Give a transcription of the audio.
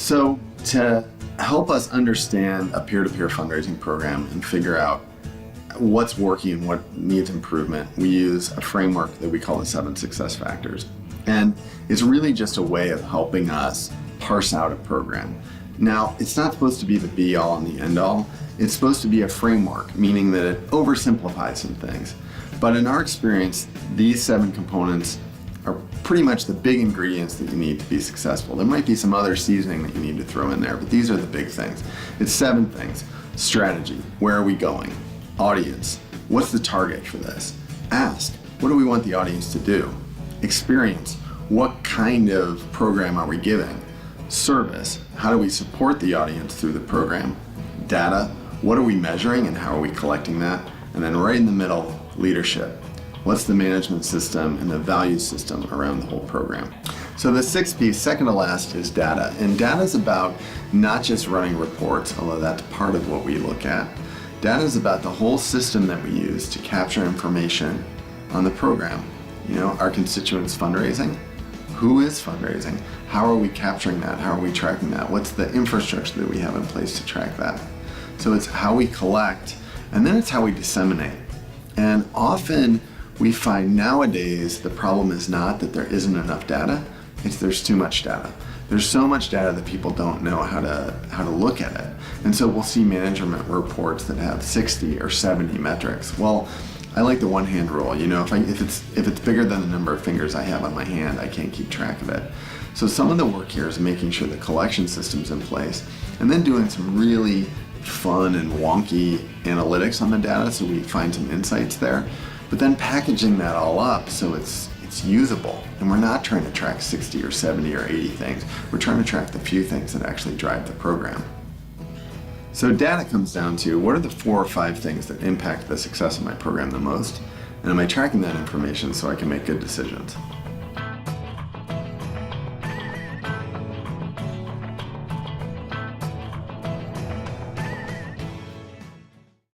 So to help us understand a peer-to-peer fundraising program and figure out what's working and what needs improvement, we use a framework that we call the 7 success factors. And it's really just a way of helping us parse out a program. Now, it's not supposed to be the be-all and the end-all. It's supposed to be a framework, meaning that it oversimplifies some things. But in our experience, these 7 components are pretty much the big ingredients that you need to be successful. There might be some other seasoning that you need to throw in there, but these are the big things. It's 7 things. Strategy, where are we going? Audience, what's the target for this? Ask, what do we want the audience to do? Experience, what kind of program are we giving? Service, how do we support the audience through the program? Data, what are we measuring and how are we collecting that? And then right in the middle, leadership. What's the management system and the value system around the whole program? So the 6th piece, second to last, is data. And data is about not just running reports, although that's part of what we look at. Data is about the whole system that we use to capture information on the program. You know, our constituents fundraising. Who is fundraising? How are we capturing that? How are we tracking that? What's the infrastructure that we have in place to track that? So it's how we collect, and then it's how we disseminate. And often we find nowadays the problem is not that there isn't enough data, it's there's too much data. There's so much data that people don't know how to look at it. And so we'll see management reports that have 60 or 70 metrics. Well, I like the one-hand rule. You know, if it's bigger than the number of fingers I have on my hand, I can't keep track of it. So some of the work here is making sure the collection system's in place, and then doing some really fun and wonky analytics on the data so we find some insights there. But then packaging that all up so it's usable. And we're not trying to track 60 or 70 or 80 things. We're trying to track the few things that actually drive the program. So data comes down to what are the 4 or 5 things that impact the success of my program the most? And am I tracking that information so I can make good decisions?